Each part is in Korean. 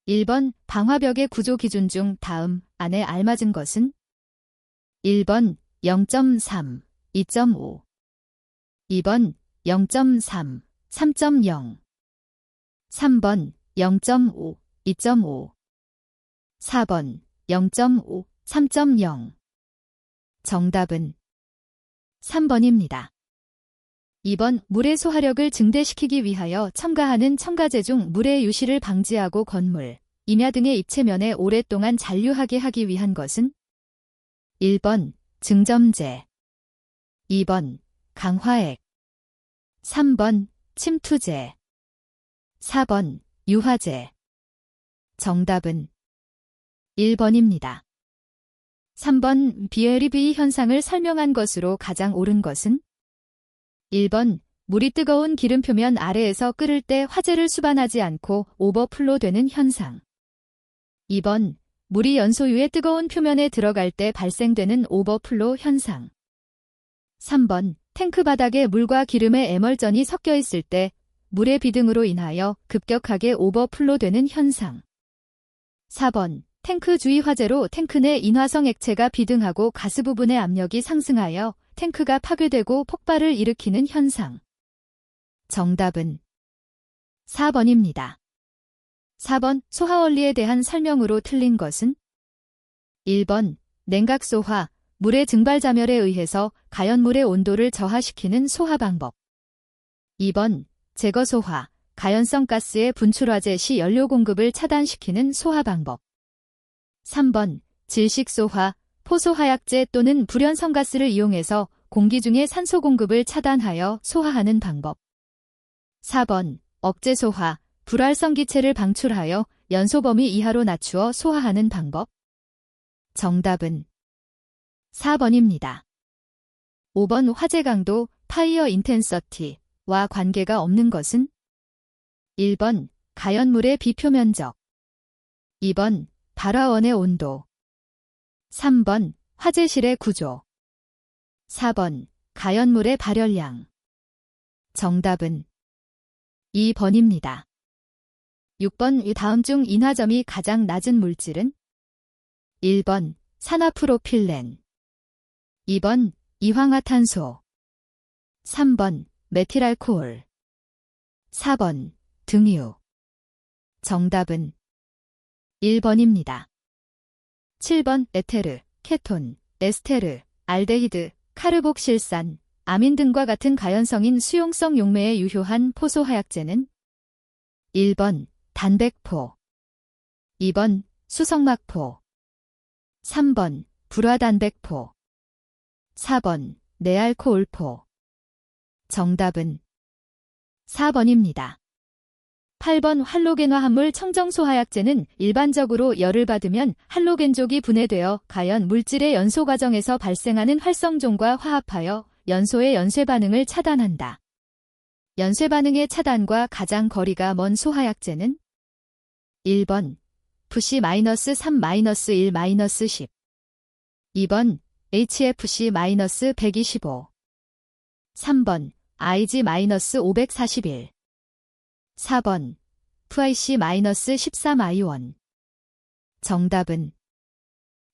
1번 방화벽의 구조 기준 중 다음 안에 알맞은 것은? 1번 0.3, 2.5 2번 0.3, 3.0 3번 0.5, 2.5 4번 0.5, 3.0 정답은 3번입니다. 2번 물의 소화력을 증대시키기 위하여 첨가하는 첨가제 중 물의 유실을 방지하고 건물, 임야 등의 입체면에 오랫동안 잔류하게 하기 위한 것은? 1번 증점제 2번 강화액 3번 침투제 4번 유화제 정답은 1번입니다. 3번 비에리비 현상을 설명한 것으로 가장 옳은 것은? 1번 물이 뜨거운 기름 표면 아래에서 끓을 때 화재를 수반하지 않고 오버플로 되는 현상 2번 물이 연소유의 뜨거운 표면에 들어갈 때 발생되는 오버플로 현상 3번 탱크 바닥에 물과 기름의 에멀전이 섞여 있을 때 물의 비등으로 인하여 급격하게 오버플로 되는 현상 4번 탱크 주위 화재로 탱크 내 인화성 액체가 비등하고 가스 부분의 압력이 상승하여 탱크가 파괴되고 폭발을 일으키는 현상. 정답은 4번입니다. 4번 소화원리에 대한 설명으로 틀린 것은? 1번 냉각소화, 물의 증발자멸에 의해서 가연물의 온도를 저하시키는 소화 방법. 2번 제거소화, 가연성 가스의 분출화재 시 연료 공급을 차단시키는 소화 방법. 3번 질식소화, 포소화약제 또는 불연성가스를 이용해서 공기 중의 산소 공급을 차단하여 소화하는 방법. 4번 억제소화, 불활성기체를 방출하여 연소 범위 이하로 낮추어 소화하는 방법. 정답은 4번입니다. 5번 화재 강도, 파이어 인텐서티와 관계가 없는 것은? 1번 가연물의 비표면적 2번 발화원의 온도 3번 화재실의 구조 4번 가연물의 발열량 정답은 2번입니다. 6번 다음 중 인화점이 가장 낮은 물질은? 1번 산화프로필렌 2번 이황화탄소 3번 메틸알코올 4번 등유 정답은 1번입니다. 7번 에테르, 케톤, 에스테르, 알데히드, 카르복실산, 아민 등과 같은 가연성인 수용성 용매에 유효한 포소화약제는? 1번 단백포 2번 수성막포 3번 불화단백포 4번 네알코올포 정답은 4번입니다. 8번 할로겐화 합물 청정소화약제는 일반적으로 열을 받으면 할로겐족이 분해되어 가연 물질의 연소 과정에서 발생하는 활성종과 화합하여 연소의 연쇄 반응을 차단한다. 연쇄 반응의 차단과 가장 거리가 먼 소화약제는? 1번 FC-3-1-10 2번 HFC-125 3번 IG-541 4번 FIC-13I1 정답은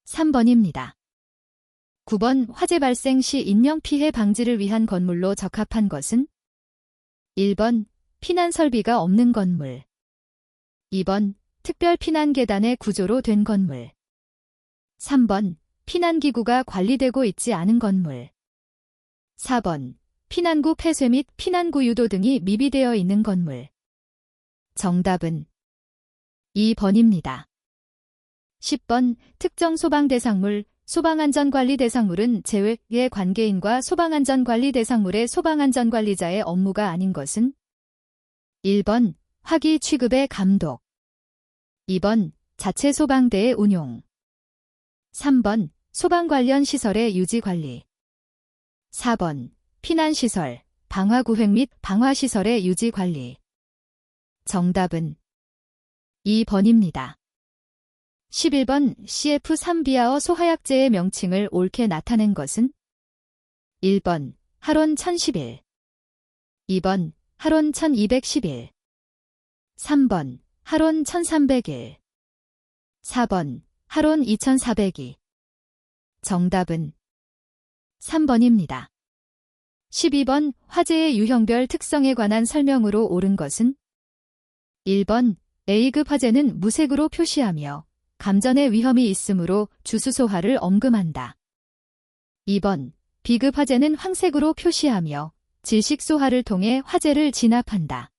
3번입니다. 9번 화재 발생 시 인명피해 방지를 위한 건물로 적합한 것은? 1번 피난 설비가 없는 건물 2번 특별 피난 계단의 구조로 된 건물 3번 피난기구가 관리되고 있지 않은 건물 4번 피난구 폐쇄 및 피난구 유도 등이 미비되어 있는 건물 정답은 2번입니다. 10번 특정 소방 대상물, 소방안전관리 대상물은 제외의 관계인과 소방안전관리 대상물의 소방안전관리자의 업무가 아닌 것은? 1번 화기 취급의 감독 2번 자체 소방대의 운용 3번 소방 관련 시설의 유지관리 4번 피난시설, 방화구획 및 방화시설의 유지관리 정답은 2번입니다. 11번 CF3비아어 소화약제의 명칭을 옳게 나타낸 것은? 1번 하론 1011 2번 하론 1211 3번 하론 1301 4번 하론 2402. 정답은 3번입니다. 12번 화재의 유형별 특성에 관한 설명으로 옳은 것은 1번 A급 화재는 무색으로 표시하며 감전의 위험이 있으므로 주수소화를 엄금한다. 2번 B급 화재는 황색으로 표시하며 질식소화를 통해 화재를 진압한다.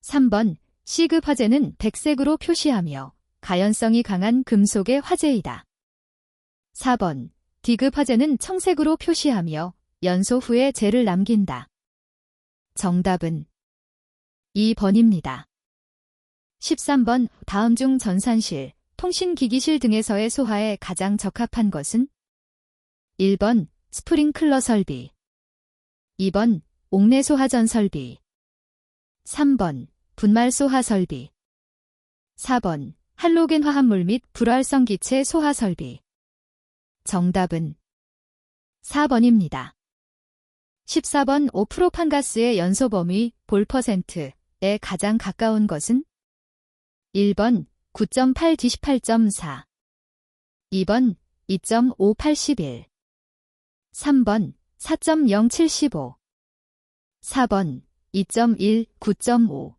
3번 C급 화재는 백색으로 표시하며 가연성이 강한 금속의 화재이다. 4번 D급 화재는 청색으로 표시하며 연소 후에 재를 남긴다. 정답은 2번입니다. 13번 다음 중 전산실, 통신기기실 등에서의 소화에 가장 적합한 것은 1번 스프링클러 설비, 2번 옥내 소화전 설비, 3번 분말 소화 설비, 4번 할로겐 화합물 및 불활성 기체 소화 설비. 정답은 4번입니다. 14번 5프로판가스의 연소 범위 볼 %에 가장 가까운 것은 1번 9.8-18.4, 2번 2.581, 3번 4.075, 4번 2.1, 9.5.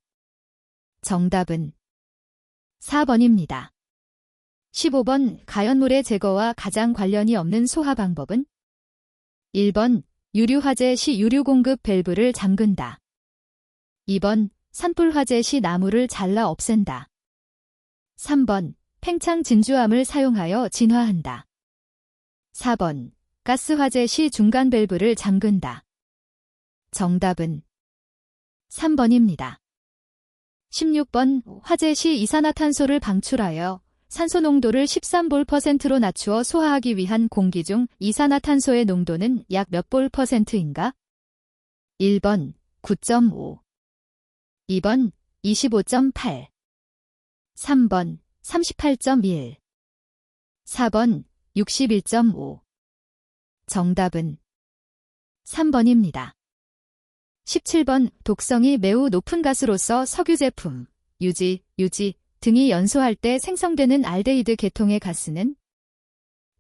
정답은 4번입니다. 15번 가연물의 제거와 가장 관련이 없는 소화 방법은 1번 유류 화재 시 유류 공급 밸브를 잠근다. 2번 산불 화재 시 나무를 잘라 없앤다. 3번 팽창 진주암을 사용하여 진화한다. 4번 가스 화재 시 중간 밸브를 잠근다. 정답은 3번입니다. 16번 화재 시 이산화탄소를 방출하여 산소 농도를 13볼%로 낮추어 소화하기 위한 공기 중 이산화탄소의 농도는 약 몇 볼%인가? 1번 9.5, 2번 25.8, 3번 38.1, 4번 61.5. 정답은 3번입니다. 17번 독성이 매우 높은 가스로서 석유 제품, 유지 등이 연소할 때 생성되는 알데히드 계통의 가스는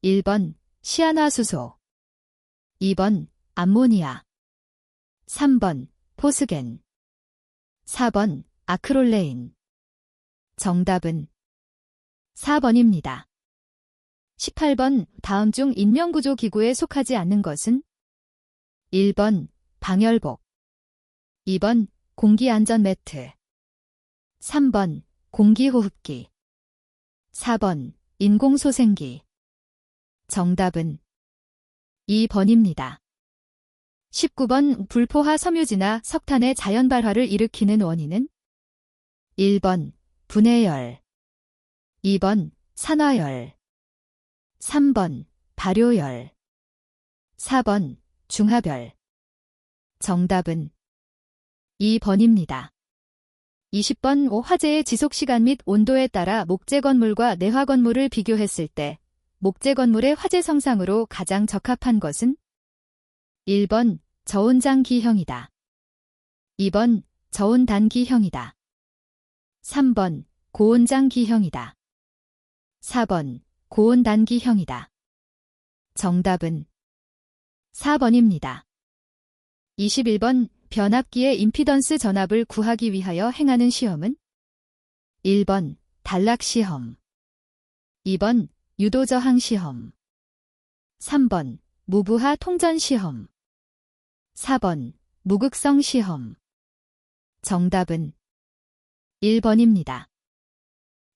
1번 시아나수소, 2번 암모니아, 3번 포스겐, 4번 아크롤레인. 정답은 4번입니다. 18번 다음 중 인명구조 기구에 속하지 않는 것은 1번 방열복, 2번 공기안전매트, 3번 공기호흡기, 4번 인공소생기. 정답은 2번입니다. 19번 불포화 섬유지나 석탄의 자연발화를 일으키는 원인은 1번 분해열, 2번 산화열, 3번 발효열, 4번 중화별. 정답은 2번입니다. 20번 화재의 지속시간 및 온도에 따라 목재 건물과 내화 건물을 비교했을 때 목재 건물의 화재 성상으로 가장 적합한 것은 1번 저온장기형이다. 2번 저온단기형이다. 3번 고온장기형이다. 4번 고온단기형이다. 정답은 4번입니다. 21번 변압기의 임피던스 전압을 구하기 위하여 행하는 시험은 1번 단락시험, 2번 유도저항시험, 3번 무부하 통전시험, 4번 무극성시험. 정답은 1번입니다.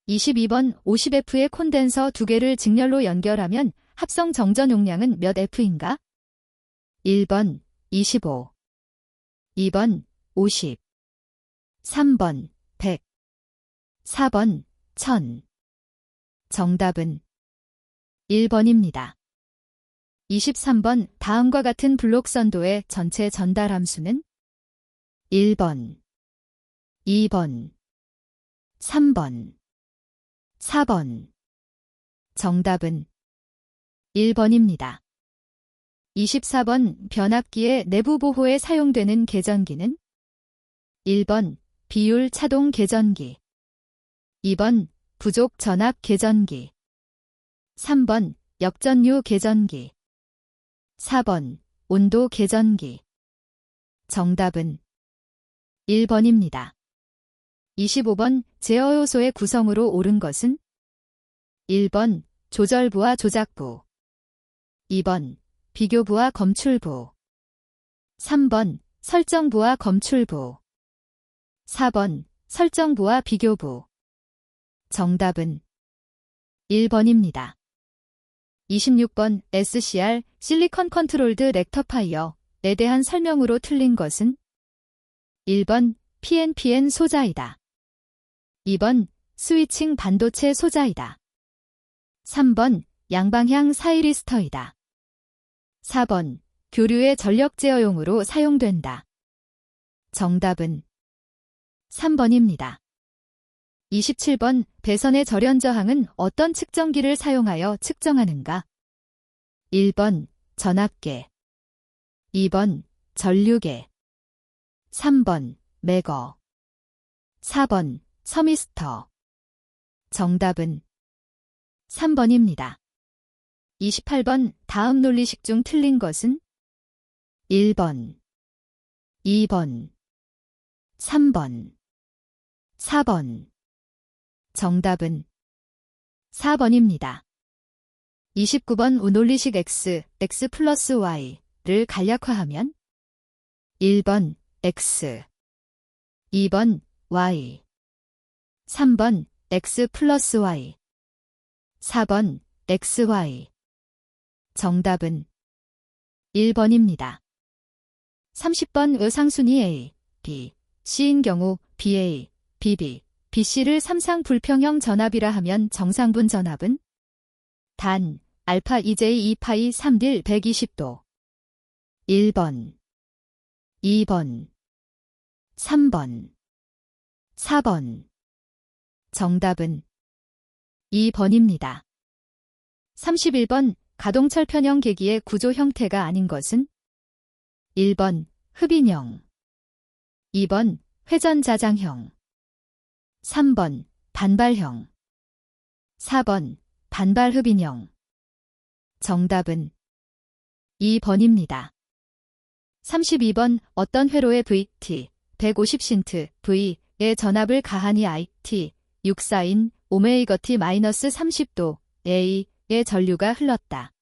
22번 50F의 콘덴서 2개를 직렬로 연결하면 합성 정전 용량은 몇 F인가? 1번 25, 2번 50, 3번 100, 4번 1000. 정답은 1번입니다. 23번 다음과 같은 블록 선도의 전체 전달 함수는 1번, 2번, 3번, 4번. 정답은 1번입니다. 24번 변압기의 내부 보호에 사용되는 계전기는 1번 비율 차동 계전기, 2번 부족 전압 계전기. 3번 역전류 계전기. 4번 온도 계전기. 정답은 1번입니다. 25번 제어요소의 구성으로 옳은 것은 1번 조절부와 조작부. 2번 비교부와 검출부. 3번 설정부와 검출부. 4번 설정부와 비교부. 정답은 1번입니다. 26번 SCR 실리컨 컨트롤드 렉터파이어에 대한 설명으로 틀린 것은 1번 PNPN 소자이다. 2번 스위칭 반도체 소자이다. 3번 양방향 사이리스터이다. 4번 교류의 전력 제어용으로 사용된다. 정답은 3번입니다. 27번 배선의 절연 저항은 어떤 측정기를 사용하여 측정하는가? 1번 전압계. 2번 전류계. 3번 매거. 4번 서미스터. 정답은 3번입니다. 28번 다음 논리식 중 틀린 것은 1번, 2번, 3번, 4번. 정답은 4번입니다. 29번 논리식 x 플러스 y를 간략화하면 1번 x, 2번 y, 3번 x 플러스 y, 4번 xy. 정답은 1번입니다. 30번 의상순위 A, B, C인 경우 BA, BB, BC를 삼상 불평형 전압이라 하면 정상분 전압은 단 알파 2J 2파이 3딜 120도. 1번, 2번, 3번, 4번. 정답은 2번입니다. 31번 가동철편형 계기의 구조 형태가 아닌 것은 1번 흡인형, 2번 회전자장형, 3번 반발형, 4번 반발흡인형. 정답은 2번입니다. 32번 어떤 회로의 VT 150신트 V의 전압을 가하니 IT 64인 ω-T-30도 A의 전류가 흘렀다.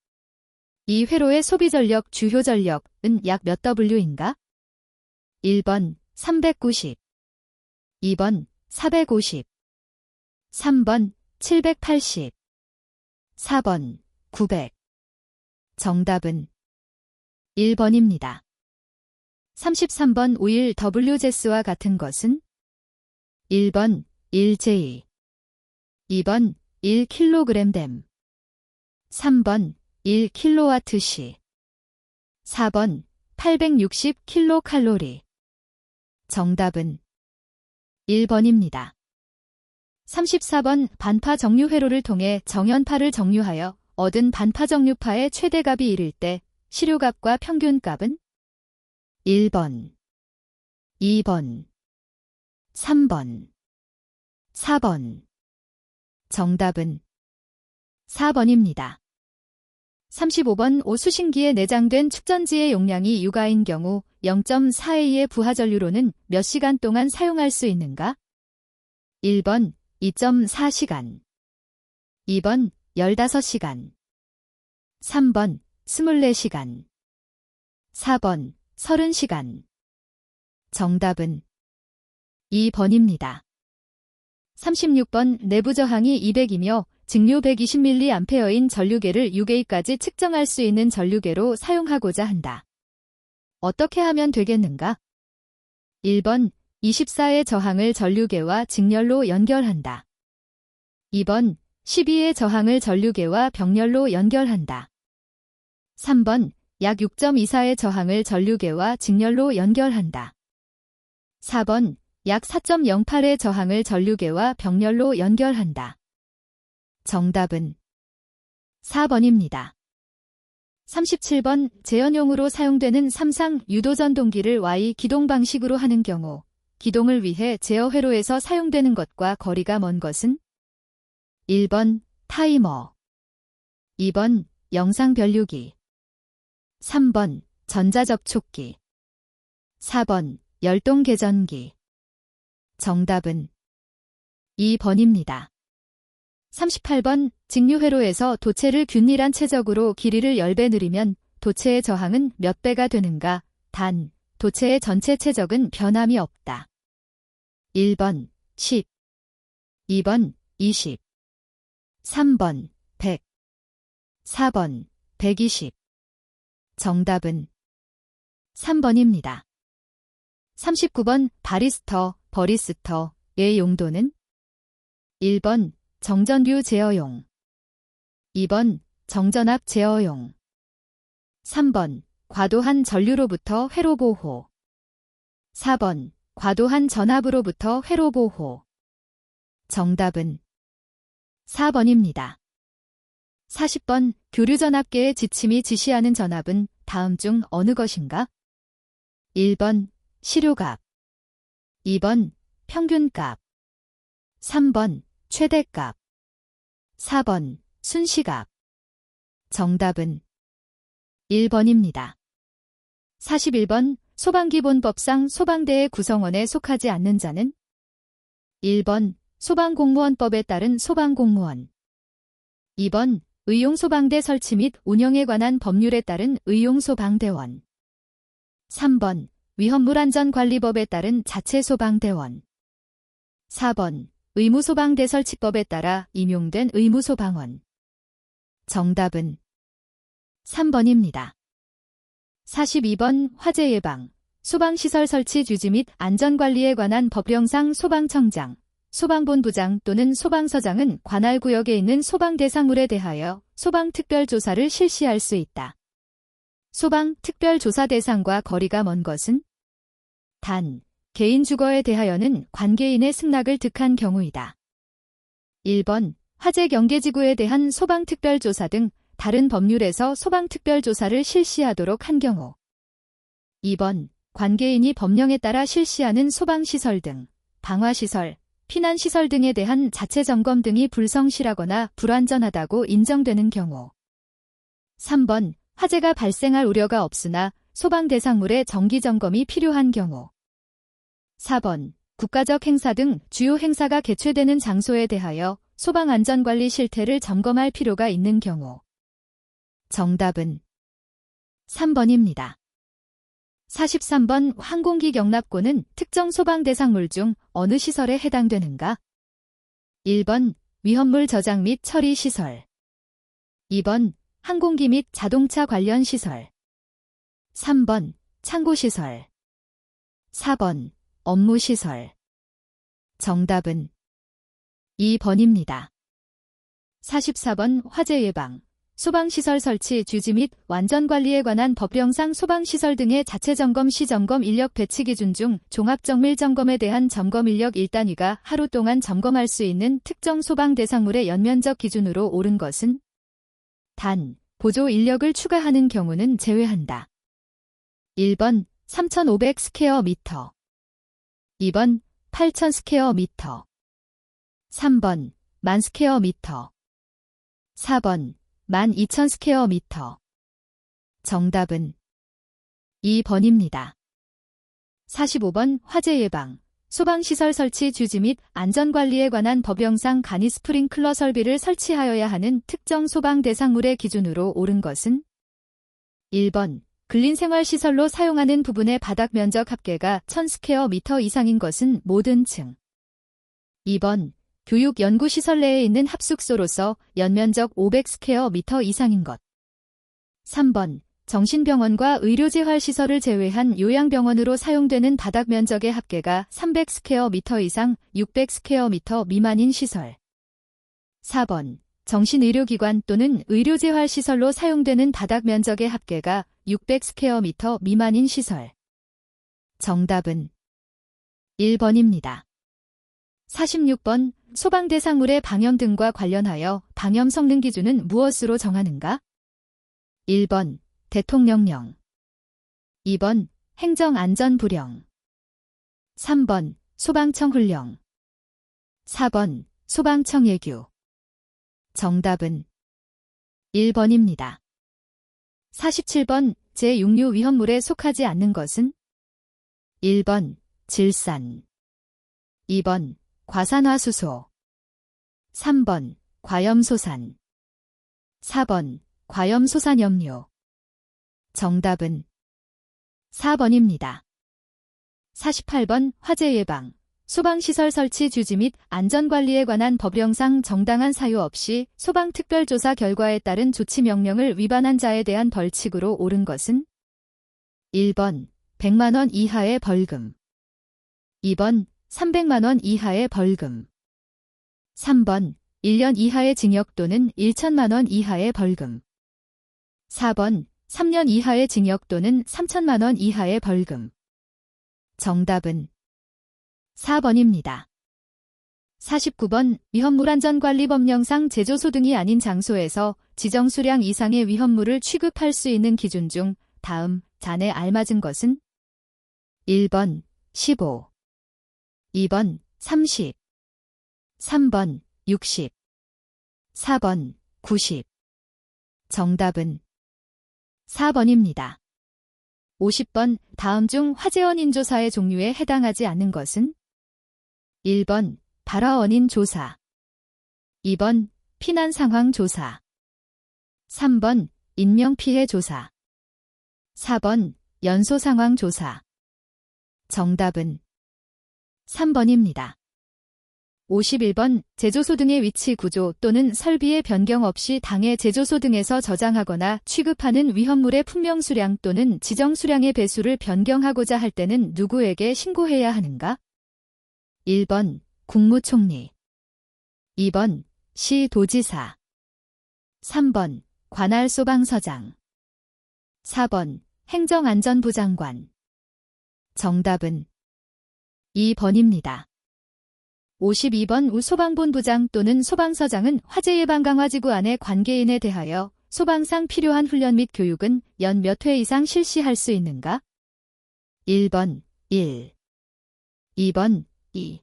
이 회로의 소비 전력 주효 전력은 약 몇 W인가? 1번 390, 2번 450, 3번 780, 4번 900. 정답은 1번입니다. 33번 5일 WJS와 같은 것은 1번 1J, 2번 1kg댐, 3번 1kWh, 4번 860kcal. 정답은 1번입니다. 34번 반파 정류 회로를 통해 정연파를 정류하여 얻은 반파 정류파의 최대값이 이를 때 시료값과 평균값은 1번, 2번, 3번, 4번. 정답은 4번입니다. 35번 오수신기에 내장된 축전지의 용량이 유가인 경우 0.4A의 부하전류로는 몇 시간 동안 사용할 수 있는가? 1번 2.4시간, 2번 15시간, 3번 24시간, 4번 30시간. 정답은 2번입니다. 36번 내부 저항이 200이며 직류 120mA인 전류계를 6A까지 측정할 수 있는 전류계로 사용하고자 한다. 어떻게 하면 되겠는가? 1번 24의 저항을 전류계와 직렬로 연결한다. 2번 12의 저항을 전류계와 병렬로 연결한다. 3번 약 6.24의 저항을 전류계와 직렬로 연결한다. 4번 약 4.08의 저항을 전류계와 병렬로 연결한다. 정답은 4번입니다. 37번 재연용으로 사용되는 삼상 유도전동기를 Y 기동 방식으로 하는 경우 기동을 위해 제어 회로에서 사용되는 것과 거리가 먼 것은 1번 타이머, 2번 영상 변류기, 3번 전자접촉기, 4번 열동 계전기. 정답은 2번입니다. 38번 직류회로에서 도체를 균일한 채적으로 길이를 10배 늘리면 도체의 저항은 몇 배가 되는가? 단, 도체의 전체 채적은 변함이 없다. 1번 10, 2번 20, 3번 100, 4번 120. 정답은 3번입니다. 39번 바리스터, 버리스터의 용도는 1번 정전류 제어용, 2번 정전압 제어용, 3번 과도한 전류로부터 회로 보호, 4번 과도한 전압으로부터 회로 보호. 정답은 4번입니다. 40번 교류전압계의 지침이 지시하는 전압은 다음 중 어느 것인가? 1번 시료값, 2번 평균값, 3번 최대값, 4번 순시값. 정답은 1번입니다. 41번 소방기본법상 소방대의 구성원에 속하지 않는 자는 1번 소방공무원법에 따른 소방공무원, 2번 의용소방대 설치 및 운영에 관한 법률에 따른 의용소방대원, 3번 위험물안전관리법에 따른 자체소방대원, 4번 의무소방대 설치법에 따라 임용된 의무소방원. 정답은 3번입니다. 42번 화재 예방, 소방시설 설치 주지 및 안전관리에 관한 법령상 소방청장, 소방본부장 또는 소방서장은 관할 구역에 있는 소방대상물에 대하여 소방특별조사를 실시할 수 있다. 소방특별조사 대상과 거리가 먼 것은 단, 개인 주거에 대하여는 관계인의 승낙을 득한 경우이다. 1번 화재 경계지구에 대한 소방특별조사 등 다른 법률에서 소방특별조사를 실시하도록 한 경우, 2번 관계인이 법령에 따라 실시하는 소방시설 등 방화시설, 피난시설 등에 대한 자체점검 등이 불성실하거나 불완전하다고 인정되는 경우, 3번 화재가 발생할 우려가 없으나 소방대상물의 정기점검이 필요한 경우, 4번 국가적 행사 등 주요 행사가 개최되는 장소에 대하여 소방안전관리 실태를 점검할 필요가 있는 경우. 정답은 3번입니다. 43번 항공기 경납고는 특정 소방대상물 중 어느 시설에 해당되는가? 1번 위험물 저장 및 처리 시설, 2번 항공기 및 자동차 관련 시설, 3번 창고시설, 4번 업무시설. 정답은 2번입니다. 44번 화재 예방, 소방시설 설치 주지 및 완전관리에 관한 법령상 소방시설 등의 자체점검 시 점검 인력 배치 기준 중 종합정밀점검에 대한 점검 인력 1단위가 하루 동안 점검할 수 있는 특정 소방대상물의 연면적 기준으로 옳은 것은 단, 보조 인력을 추가하는 경우는 제외한다. 1번 3,500 스퀘어 미터, 2번 8,000 스퀘어 미터, 3번 10,000 스퀘어 미터, 4번 12,000 스퀘어 미터. 정답은 2번입니다. 45번 화재 예방, 소방시설 설치 주지 및 안전관리에 관한 법령상 간이 스프링클러 설비를 설치하여야 하는 특정 소방 대상물의 기준으로 옳은 것은 1번 근린생활시설로 사용하는 부분의 바닥 면적 합계가 1000 스퀘어 미터 이상인 것은 모든 층, 2번 교육 연구시설 내에 있는 합숙소로서 연면적 500 스퀘어 미터 이상인 것, 3번 정신병원과 의료재활시설을 제외한 요양병원으로 사용되는 바닥 면적의 합계가 300 스퀘어 미터 이상 600 스퀘어 미터 미만인 시설, 4번 정신의료기관 또는 의료재활시설로 사용되는 바닥 면적의 합계가 600 스퀘어 미터 미만인 시설. 정답은 1번입니다. 46번 소방대상물의 방염 등과 관련하여 방염 성능 기준은 무엇으로 정하는가? 1번 대통령령, 2번 행정안전부령, 3번 소방청 훈령, 4번 소방청 예규. 정답은 1번입니다. 47번 제6류 위험물에 속하지 않는 것은 1번 질산, 2번 과산화수소, 3번 과염소산, 4번 과염소산염료. 정답은 4번입니다. 48번 화재 예방, 소방시설 설치 주지 및 안전관리에 관한 법령상 정당한 사유 없이 소방특별조사 결과에 따른 조치 명령을 위반한 자에 대한 벌칙으로 옳은 것은 1번 100만 원 이하의 벌금, 2번 300만 원 이하의 벌금, 3번 1년 이하의 징역 또는 1천만 원 이하의 벌금, 4번 3년 이하의 징역 또는 3천만 원 이하의 벌금. 정답은 4번입니다. 49번 위험물안전관리법령상 제조소 등이 아닌 장소에서 지정 수량 이상의 위험물을 취급할 수 있는 기준 중 다음 잔에 알맞은 것은 1번 15, 2번 30, 3번 60, 4번 90. 정답은 4번입니다. 50번 다음 중 화재 원인 조사의 종류에 해당하지 않는 것은 1번 발화 원인 조사, 2번 피난 상황 조사, 3번 인명피해 조사, 4번 연소 상황 조사. 정답은 3번입니다. 51번 제조소 등의 위치 구조 또는 설비의 변경 없이 당해 제조소 등에서 저장하거나 취급하는 위험물의 품명 수량 또는 지정 수량의 배수를 변경하고자 할 때는 누구에게 신고해야 하는가? 1번 국무총리, 2번 시도지사, 3번 관할 소방서장, 4번 행정안전부 장관. 정답은 2번입니다. 52번 우소방본부장 또는 소방서장은 화재 예방 강화지구 안의 관계인에 대하여 소방상 필요한 훈련 및 교육은 연 몇 회 이상 실시할 수 있는가? 1번 1, 2번 2,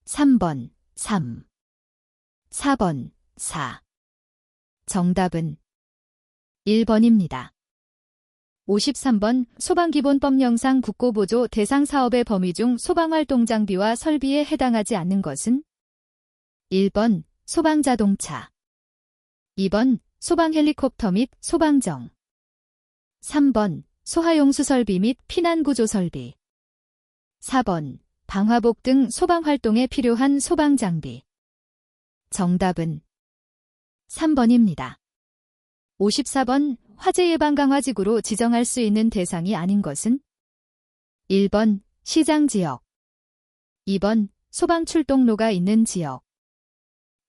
3번 3, 4번 4. 정답은 1번입니다. 53번 소방기본법령상 국고보조 대상 사업의 범위 중 소방활동장비와 설비에 해당하지 않는 것은 1번 소방자동차, 2번 소방헬리콥터 및 소방정, 3번 소하용수설비 및 피난구조설비, 4번 방화복 등 소방활동에 필요한 소방장비. 정답은 3번입니다. 54번 화재 예방 강화지구로 지정할 수 있는 대상이 아닌 것은 1번 시장지역, 2번 소방출동로가 있는 지역,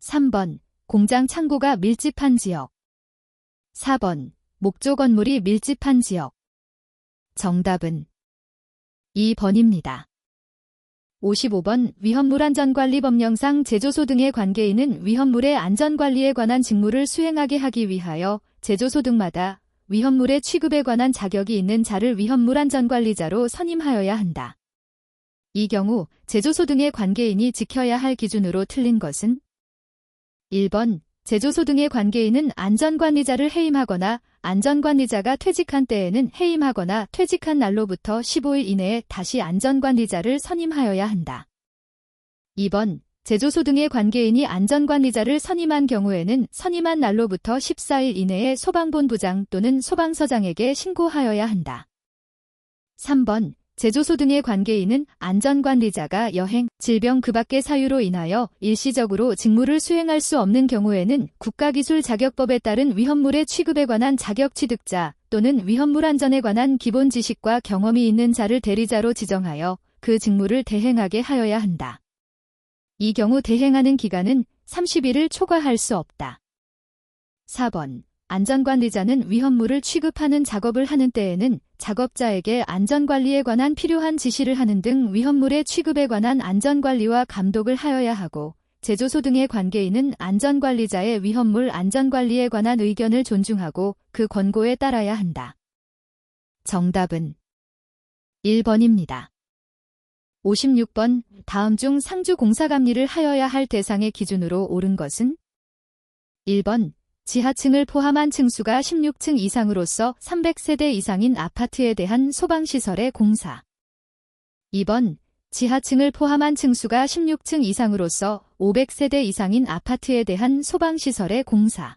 3번 공장 창고가 밀집한 지역, 4번 목조 건물이 밀집한 지역. 정답은 2번입니다. 55번 위험물안전관리법령상 제조소 등의 관계인은 위험물의 안전관리에 관한 직무를 수행하게 하기 위하여 제조소 등마다 위험물의 취급에 관한 자격이 있는 자를 위험물안전관리자로 선임하여야 한다. 이 경우 제조소 등의 관계인이 지켜야 할 기준으로 틀린 것은 1번 제조소 등의 관계인은 안전관리자를 해임하거나 안전관리자가 퇴직한 때에는 해임하거나 퇴직한 날로부터 15일 이내에 다시 안전관리자를 선임하여야 한다. 2번 제조소 등의 관계인이 안전관리자를 선임한 경우에는 선임한 날로부터 14일 이내에 소방본부장 또는 소방서장에게 신고하여야 한다. 3번 제조소 등의 관계인은 안전관리자가 여행, 질병 그 밖의 사유로 인하여 일시적으로 직무를 수행할 수 없는 경우에는 국가기술자격법에 따른 위험물의 취급에 관한 자격취득자 또는 위험물 안전에 관한 기본 지식과 경험이 있는 자를 대리자로 지정하여 그 직무를 대행하게 하여야 한다. 이 경우 대행하는 기간은 30일을 초과할 수 없다. 4번 안전관리자는 위험물을 취급하는 작업을 하는 때에는 작업자에게 안전관리에 관한 필요한 지시를 하는 등 위험물의 취급에 관한 안전관리와 감독을 하여야 하고 제조소 등의 관계인은 안전관리자의 위험물 안전관리에 관한 의견을 존중하고 그 권고에 따라야 한다. 정답은 1번입니다. 56번 다음 중 상주 공사감리를 하여야 할 대상의 기준으로 옳은 것은 1번 지하층을 포함한 층수가 16층 이상으로서 300세대 이상인 아파트에 대한 소방시설의 공사. 2번 지하층을 포함한 층수가 16층 이상으로서 500세대 이상인 아파트에 대한 소방시설의 공사.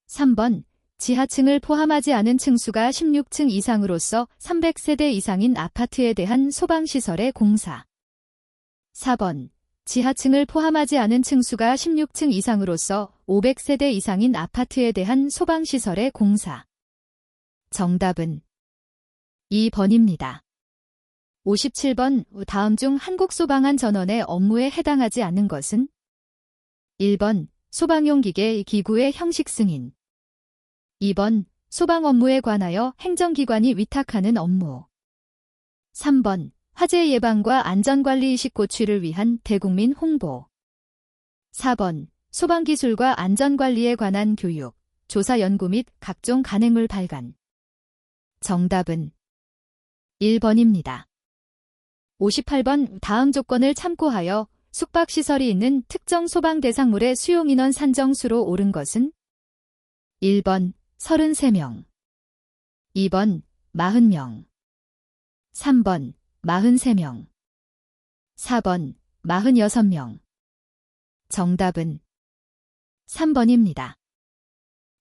3번 지하층을 포함하지 않은 층수가 16층 이상으로서 300세대 이상인 아파트에 대한 소방시설의 공사. 4번 지하층을 포함하지 않은 층수가 16층 이상으로서 500세대 이상인 아파트에 대한 소방시설의 공사. 정답은 2번입니다. 57번 다음 중 한국소방안 전원의 업무에 해당하지 않는 것은? 1번 소방용 기계 기구의 형식 승인. 2번 소방 업무에 관하여 행정기관이 위탁하는 업무. 3번 화재 예방과 안전관리 의식 고취를 위한 대국민 홍보. 4번 소방기술과 안전관리에 관한 교육, 조사 연구 및 각종 간행물 발간. 정답은 1번입니다. 58번 다음 조건을 참고하여 숙박시설이 있는 특정 소방대상물의 수용인원 산정수로 옳은 것은? 1번 33명, 2번 40명, 3번 43명, 4번 46명. 정답은 3번입니다.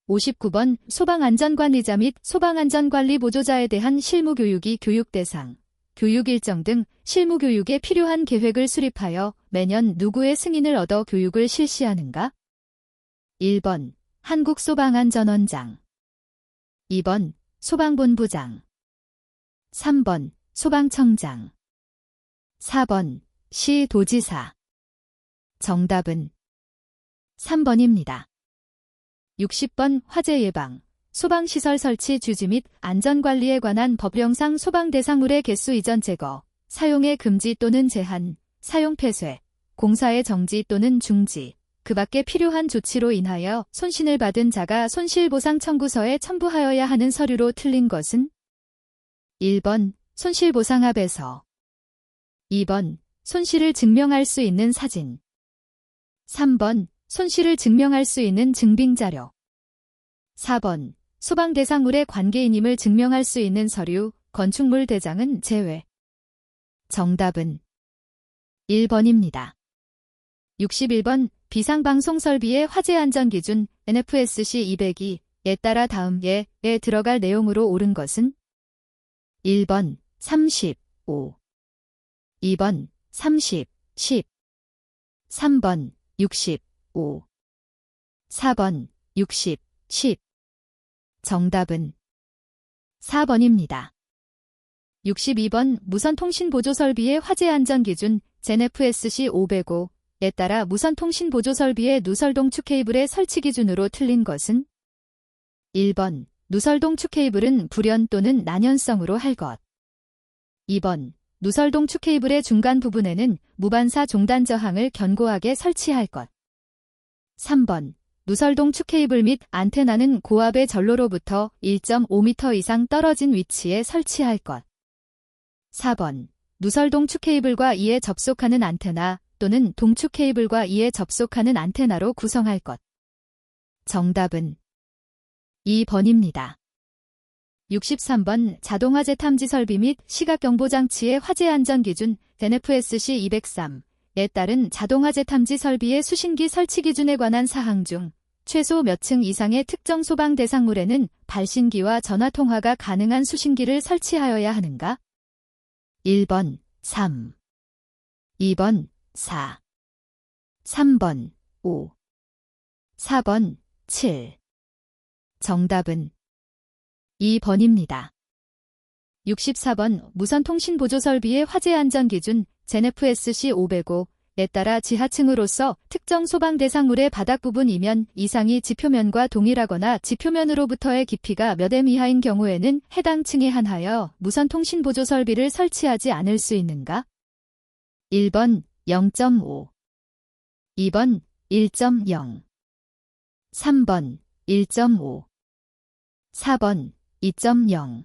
59번 소방안전관리자 및 소방안전관리 보조자에 대한 실무교육이 교육대상, 교육일정 등 실무교육에 필요한 계획을 수립하여 매년 누구의 승인을 얻어 교육을 실시하는가? 1번 한국소방안전원장, 2번 소방본부장, 3번 소방청장, 4번 시도지사. 정답은 3번입니다. 60번 화재 예방, 소방시설 설치 주지 및 안전관리에 관한 법령상 소방대상물의 개수 이전 제거, 사용의 금지 또는 제한, 사용 폐쇄, 공사의 정지 또는 중지, 그 밖에 필요한 조치로 인하여 손신을 받은 자가 손실보상 청구서에 첨부하여야 하는 서류로 틀린 것은? 1번 손실보상합의서, 2번 손실을 증명할 수 있는 사진, 3번 손실을 증명할 수 있는 증빙자료, 4번 소방대상물의 관계인임을 증명할 수 있는 서류, 건축물 대장은 제외. 정답은 1번입니다. 61번 비상방송설비의 화재안전기준 NFSC 202에 따라 다음 예에 들어갈 내용으로 옳은 것은? 1번 35, 2번 30, 10, 3번 65, 4번 60, 10. 정답은 4번입니다. 62번 무선통신보조설비의 화재안전기준 NFSC 505에 따라 무선통신보조설비의 누설동축 케이블의 설치 기준으로 틀린 것은? 1번 누설동축 케이블은 불연 또는 난연성으로 할 것. 2번 누설동축 케이블의 중간 부분에는 무반사 종단 저항을 견고하게 설치할 것. 3번 누설동축 케이블 및 안테나는 고압의 전로로부터 1.5m 이상 떨어진 위치에 설치할 것. 4번 누설동축 케이블과 이에 접속하는 안테나 또는 동축 케이블과 이에 접속하는 안테나로 구성할 것. 정답은 2번입니다. 63번 자동화재 탐지 설비 및 시각경보장치의 화재안전기준 NFSC 203에 따른 자동화재 탐지 설비의 수신기 설치 기준에 관한 사항 중 최소 몇 층 이상의 특정 소방 대상물에는 발신기와 전화통화가 가능한 수신기를 설치하여야 하는가? 1번 3, 2번 4, 3번 5, 4번 7. 정답은 2번입니다. 64번 무선통신보조설비의 화재안전기준 NFSC 505에 따라 지하층으로서 특정 소방 대상물의 바닥 부분 이면 이상이 지표면과 동일하거나 지표면으로부터의 깊이가 몇 m 이하인 경우에는 해당 층에 한하여 무선통신보조설비를 설치하지 않을 수 있는가? 1번 0.5, 2번 1.0, 3번 1.5, 4번 2.0.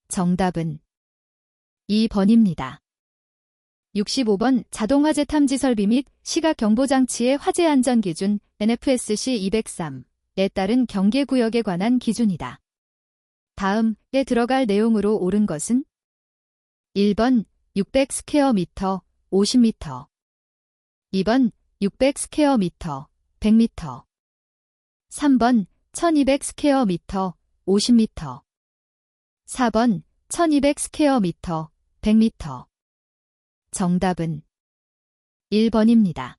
정답은 2번입니다. 65번 자동화재 탐지 설비 및 시각 경보장치의 화재 안전 기준 NFSC 203에 따른 경계구역에 관한 기준이다. 다음에 들어갈 내용으로 옳은 것은 1번 600 스퀘어미터 50m 2번 600 스퀘어미터 100m 3번 1200 스퀘어미터 50m 4번 1200 스퀘어미터 100m 정답은 1번입니다.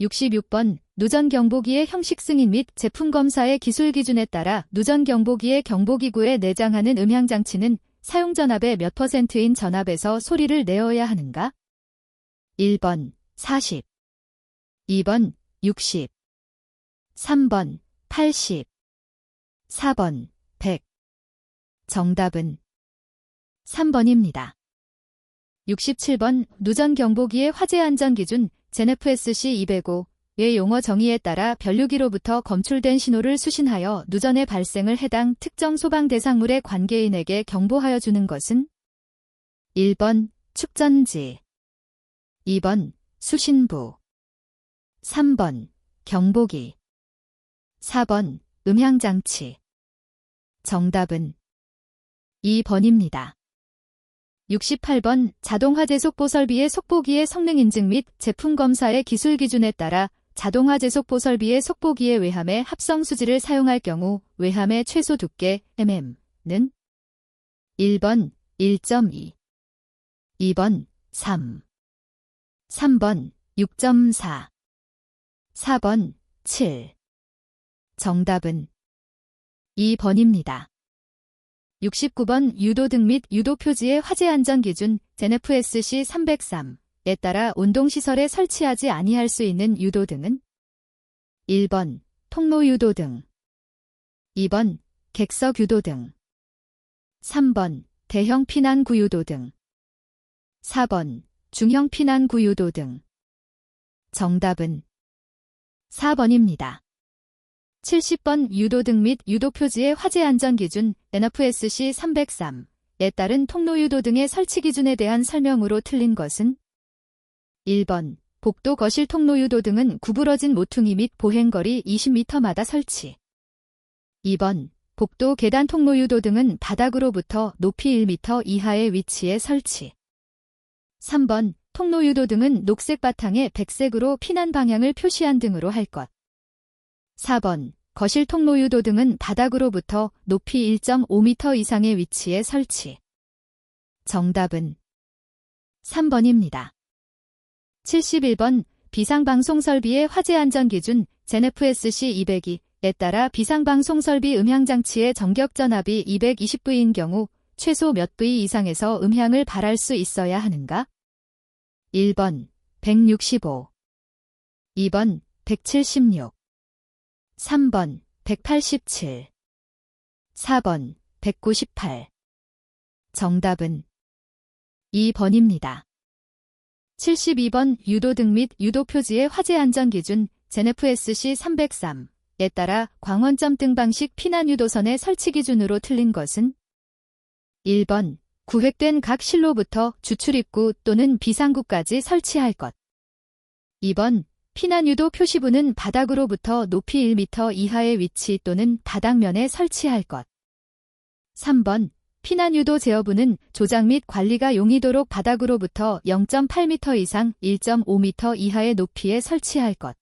66번 누전경보기의 형식 승인 및 제품 검사의 기술 기준에 따라 누전경보기의 경보기구에 내장하는 음향장치는 사용전압의 몇 %인 전압에서 소리를 내어야 하는가? 1번 40 2번 60 3번 80 4번 100 정답은 3번입니다. 67번 누전경보기의 화재 안전 기준 NFSC 205의 용어 정의에 따라 변류기로부터 검출된 신호를 수신하여 누전의 발생을 해당 특정 소방 대상물의 관계인에게 경보하여 주는 것은 1번 축전지 2번 수신부 3번 경보기 4번 음향장치 정답은 2번입니다. 68번 자동화재 속보 설비의 속보기의 성능 인증 및 제품 검사의 기술 기준에 따라 자동화재 속보 설비의 속보기의 외함의 합성 수지를 사용할 경우 외함의 최소 두께 mm는 1번 1.2 2번 3 3번 6.4 4번 7 정답은 2번입니다. 69번 유도등 및 유도표지의 화재 안전 기준 NFSC 303에 따라 운동시설에 설치하지 아니할 수 있는 유도등은 1번 통로 유도등 2번 객석 유도등 3번 대형 피난구 유도등 4번 중형 피난구 유도등 정답은 4번입니다. 70번 유도등 및 유도표지의 화재 안전 기준 NFSC 303에 따른 통로 유도등의 설치 기준에 대한 설명으로 틀린 것은 1번 복도 거실 통로 유도등은 구부러진 모퉁이 및 보행거리 20m마다 설치 2번 복도 계단 통로 유도등은 바닥으로부터 높이 1m 이하의 위치에 설치 3번 통로 유도등은 녹색 바탕에 백색으로 피난 방향을 표시한 등으로 할 것 4번 거실 통로 유도등은 바닥으로부터 높이 1.5m 이상의 위치에 설치. 정답은 3번입니다. 71번 비상방송 설비의 화재 안전 기준 NFSC 202에 따라 비상방송 설비 음향장치의 정격 전압이 220V인 경우 최소 몇 V 이상에서 음향을 발할 수 있어야 하는가? 1번 165 2번 176 3번 187 4번 198 정답은 2번입니다. 72번 유도등 및 유도표지의 화재 안전 기준 NFSC 303에 따라 광원점 등 방식 피난 유도선의 설치 기준으로 틀린 것은 1번 구획된 각 실로부터 주출입구 또는 비상구까지 설치할 것 2번 피난유도 표시부는 바닥으로부터 높이 1m 이하의 위치 또는 바닥면에 설치할 것. 3번 피난유도 제어부는 조작 및 관리가 용이도록 바닥으로부터 0.8m 이상 1.5m 이하의 높이에 설치할 것.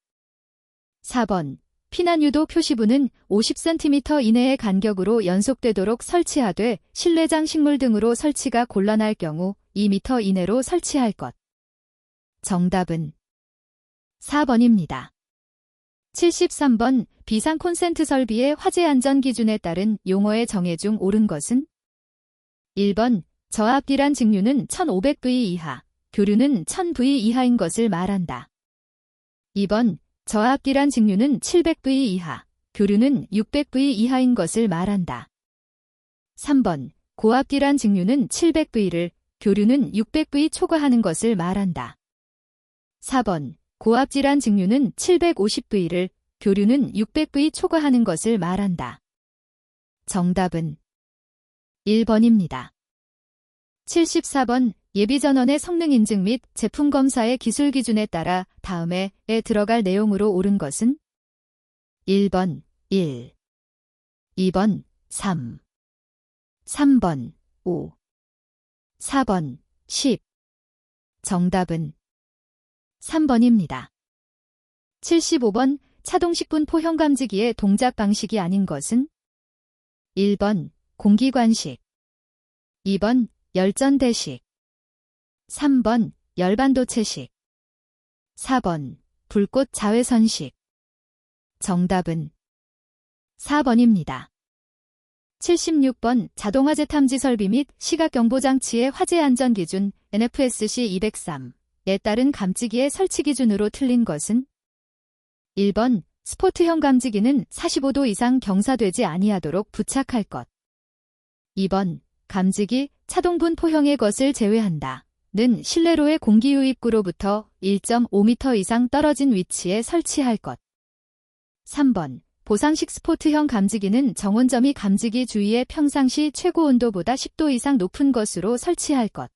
4번 피난유도 표시부는 50cm 이내의 간격으로 연속되도록 설치하되 실내장 식물 등으로 설치가 곤란할 경우 2m 이내로 설치할 것. 정답은 4번입니다. 73번 비상 콘센트 설비의 화재 안전 기준에 따른 용어의 정의 중 옳은 것은 1번 저압디란 직류는 1500V 이하, 교류는 1000V 이하인 것을 말한다. 2번 저압디란 직류는 700V 이하, 교류는 600V 이하인 것을 말한다. 3번 고압디란 직류는 700V를, 교류는 600V 초과하는 것을 말한다. 4번 고압질환 직류는 750V를, 교류는 600V 초과하는 것을 말한다. 정답은 1번입니다. 74번 예비전원의 성능 인증 및 제품 검사의 기술 기준에 따라 다음에 들어갈 내용으로 옳은 것은 1번 1, 2번 3, 3번 5, 4번 10. 정답은 3번입니다. 75번 차동식분 포형 감지기의 동작 방식이 아닌 것은 1번 공기관식, 2번 열전대식, 3번 열반도체식, 4번 불꽃 자외선식. 정답은 4번입니다. 76번 자동화재 탐지 설비 및 시각경보장치의 화재 안전 기준 NFSC 203에 따른 감지기의 설치 기준으로 틀린 것은 1번 스포트형 감지기는 45도 이상 경사되지 아니하도록 부착할 것. 2번 감지기 차동분 포형의 것을 제외한다. 는 실내로의 공기 유입구로부터 1.5m 이상 떨어진 위치에 설치할 것. 3번 보상식 스포트형 감지기는 정온점이 감지기 주위의 평상시 최고 온도보다 10도 이상 높은 것으로 설치할 것.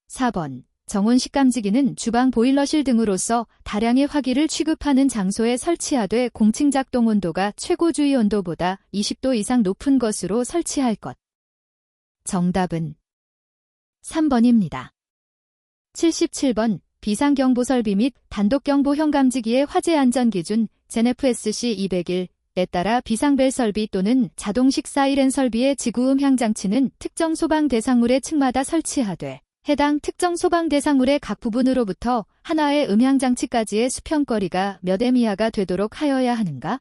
4번 정온식 감지기는 주방 보일러실 등으로서 다량의 화기를 취급하는 장소에 설치하되 공층 작동 온도가 최고 주위 온도보다 20도 이상 높은 것으로 설치할 것. 정답은 3번입니다. 77번 비상경보 설비 및 단독경보형 감지기의 화재 안전 기준 NFSC 201에 따라 비상벨 설비 또는 자동식 사이렌 설비의 지구음향 장치는 특정 소방 대상물의 층마다 설치하되 해당 특정 소방 대상물의 각 부분으로부터 하나의 음향 장치까지의 수평거리가 몇 m 이하가 되도록 하여야 하는가?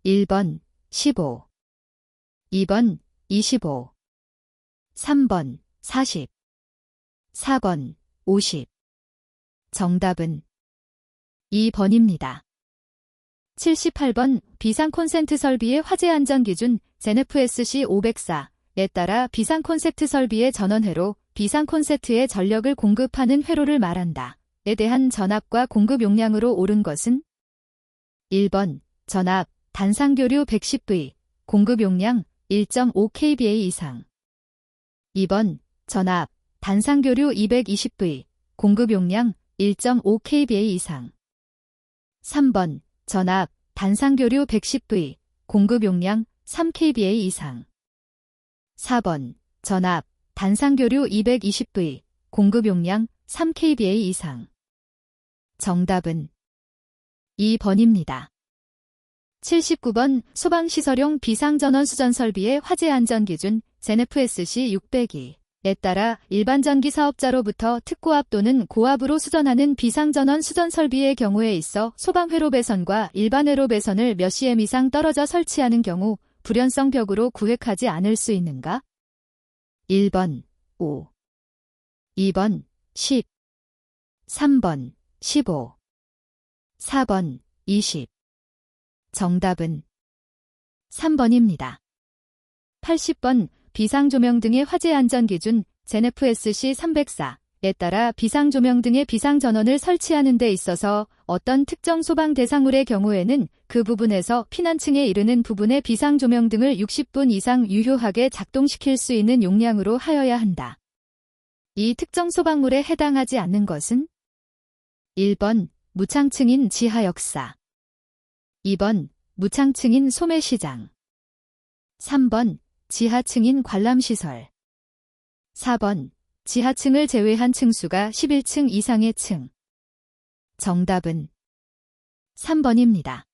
1번 15, 2번 25, 3번 40, 4번 50. 정답은 2번입니다. 78번 비상 콘센트 설비의 화재 안전 기준 NFSC 504에 따라 비상 콘센트 설비의 전원회로 비상 콘센트에 전력을 공급하는 회로를 말한다. 에 대한 전압과 공급 용량으로 옳은 것은 1번 전압 단상교류 110V 공급 용량 1.5kVA 이상. 2번 전압 단상교류 220V 공급 용량 1.5kVA 이상. 3번 전압 단상교류 110V 공급 용량 3kVA 이상. 4번 전압 단상교류 220V 공급 용량 3kVA 이상. 정답은 2번입니다. 79번 소방시설용 비상전원 수전 설비의 화재 안전 기준 NFSC 602에 따라 일반 전기 사업자로부터 특고압 또는 고압으로 수전하는 비상전원 수전 설비의 경우에 있어 소방회로 배선과 일반 회로 배선을 몇 cm 이상 떨어져 설치하는 경우 불연성 벽으로 구획하지 않을 수 있는가? 1번 5, 2번 10, 3번 15, 4번 20. 정답은 3번입니다. 80번 비상조명 등의 화재 안전 기준 NFSC 304에 따라 비상조명 등의 비상전원을 설치하는 데 있어서 어떤 특정 소방 대상물의 경우에는 그 부분에서 피난층에 이르는 부분의 비상조명 등을 60분 이상 유효하게 작동시킬 수 있는 용량으로 하여야 한다. 이 특정 소방물에 해당하지 않는 것은 1번 무창층인 지하역사, 2번 무창층인 소매시장, 3번 지하층인 관람시설, 4번 지하층을 제외한 층수가 11층 이상의 층. 정답은 3번입니다.